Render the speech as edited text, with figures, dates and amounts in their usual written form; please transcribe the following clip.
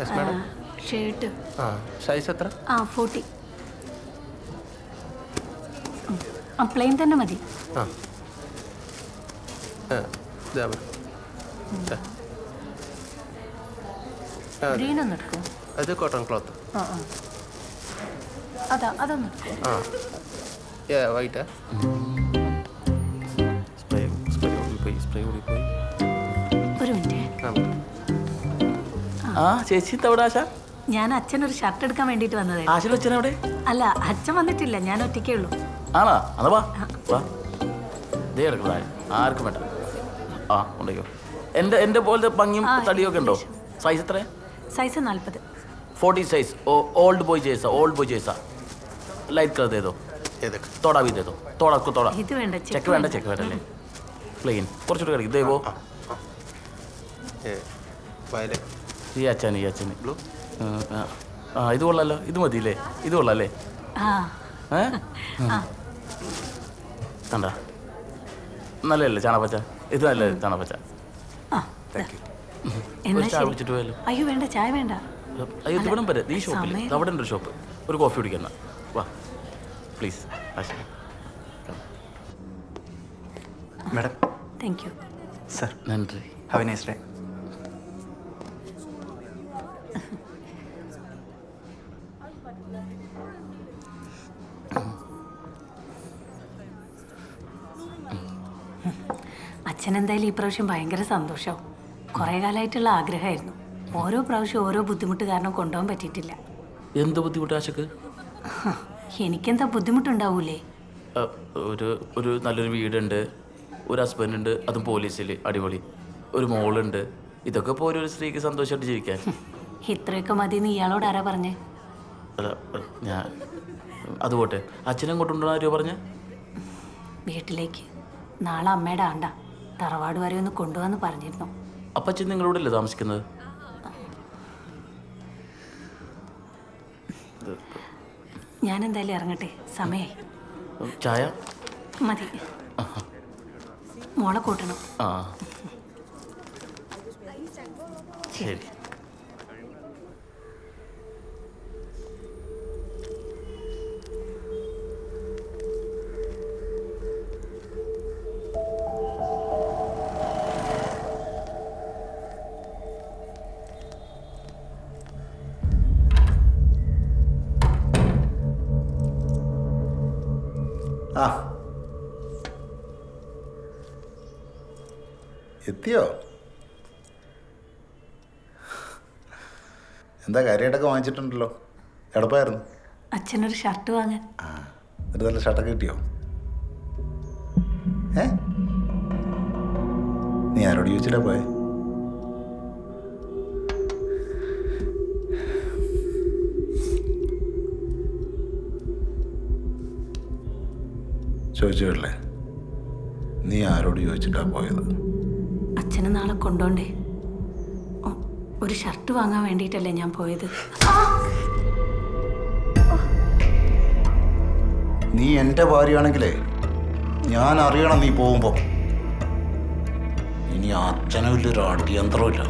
Yes madam. Shirt size എത്ര? 40. Plain തന്നെ മതി. ഗ്രീൻ ഒന്ന് എടുക്കൂ. അത് കോട്ടൺ ക്ലോത്ത്. അതൊന്ന് എടുക്കൂ. വൈറ്റാ? ഒരു മിനിറ്റ്. ചേച്ചി തവിടെ ആശ? ഞാൻ അച്ഛനൊരു ഷർട്ട് എടുക്കാൻ വേണ്ടിട്ട് വന്നതേ. ആശയുടെ അച്ഛൻ എവിടെ? അല്ല, അച്ഛൻ വന്നിട്ടില്ല, ഞാൻ ഒറ്റയ്ക്കേ ഉള്ളൂ. ആണോ? അതാ വാ വാ, ദേ എടുക്കുന്നതായി ആർക്കും വേണ്ട. ഉണ്ടോ? എൻ്റെ പോലത്തെ ഭംഗിയും തടിയൊക്കെ ഉണ്ടോ? സൈസ് എത്ര? സൈസ് 40. 40 സൈസ്. ओल्ड बॉय जैसा लाइट कर दे दो. थोड़ा भी दे दो. थोड़ा ഇത് വേണ്ട, ചെക്ക് വേണ്ട അല്ലേ? പ്ലെയിൻ കുറച്ചുകൂടെ കിടക്കും. ദേ പോ. ഈ അച്ഛന് ബ്ലൂ. ഇത് കൊള്ളാലോ. ഇത് മതിയില്ലേ? ഇത് കൊള്ളാല്ലേ? കണ്ട നല്ലല്ലേ ചാണപ്പച്ച? ഇത് നല്ലത് ചാണപ്പച്ച. ചായ കുടിച്ചിട്ട് പോയല്ലോ. അയ്യോ വേണ്ട, ചായ വേണ്ട. അയ്യോ ഇവിടെ വരെ ഈ ഷോപ്പിൽ അവിടെ ഉണ്ട് ഒരു ഷോപ്പ്. ഒരു കോഫി കുടിക്കുന്ന വാ please. Madam. Thank you sir. നന്ദി. Have a nice day. അച്ഛൻ എന്തായാലും ഈ പ്രാവശ്യം ഭയങ്കര സന്തോഷവും. കുറേ കാലമായിട്ടുള്ള ആഗ്രഹമായിരുന്നു. ഓരോ പ്രാവശ്യം ഓരോ ബുദ്ധിമുട്ട് കാരണം കൊണ്ടുപോകാൻ പറ്റിയിട്ടില്ല. എന്ത് ബുദ്ധിമുട്ട് ആശക്ക്? എനിക്കെന്താ ബുദ്ധിമുട്ടുണ്ടാവൂലേ? ഒരു നല്ലൊരു വീടുണ്ട്, ഒരു ഹസ്ബൻഡ് ഉണ്ട്, അതും പോലീസിൽ, അടിപൊളി. ഒരു മോളുണ്ട്. ഇതൊക്കെ ഇപ്പോൾ ഒരു സ്ത്രീക്ക് സന്തോഷമായിട്ട് ജീവിക്കാൻ. ഇത്രയൊക്കെ മതിയെന്ന് ഇയാളോട് ആരാ പറഞ്ഞേ? അല്ല ഞാൻ അതുപോട്ടെ. അച്ഛനെ കൊണ്ടുണ്ടോ ആരോ പറഞ്ഞ? വീട്ടിലേക്ക് നാളെ അമ്മയുടെ ആണ്ട, തറവാട് വരെ ഒന്ന് കൊണ്ടുവന്ന് പറഞ്ഞിരുന്നു. അപ്പം അച്ഛൻ നിങ്ങളുടെ അല്ലേ താമസിക്കുന്നത്? ഞാൻ എന്തായാലും ഇറങ്ങട്ടെ, സമയായി. ചായ മതി. മോളെ കൂട്ടണം. ശരി. എത്തിയോ? എന്താ കാര്യമായിട്ടൊക്കെ വാങ്ങിച്ചിട്ടുണ്ടല്ലോ. എടപ്പായിരുന്നു? അച്ഛനൊരു ഷർട്ട് വാങ്ങാൻ. എന്നിട്ട് നല്ല ഷർട്ടൊക്കെ കിട്ടിയോ? നീ ആരോട് ചോദിച്ചില്ല പോയെ? ചോദിച്ചില്ലേ? നീ ആരോട് ചോദിച്ചിട്ടാ പോയത്? അച്ഛനെ നാളെ കൊണ്ടോണ്ടേ? ഒരു ഷർട്ട് വാങ്ങാൻ വേണ്ടിയിട്ടല്ലേ ഞാൻ പോയത്. നീ എൻ്റെ ഭാര്യയാണെങ്കിലേ ഞാൻ അറിയണം നീ പോകുമ്പോ. ഇനി അച്ഛനും ഇല്ലൊരു അടിയന്തരമില്ല.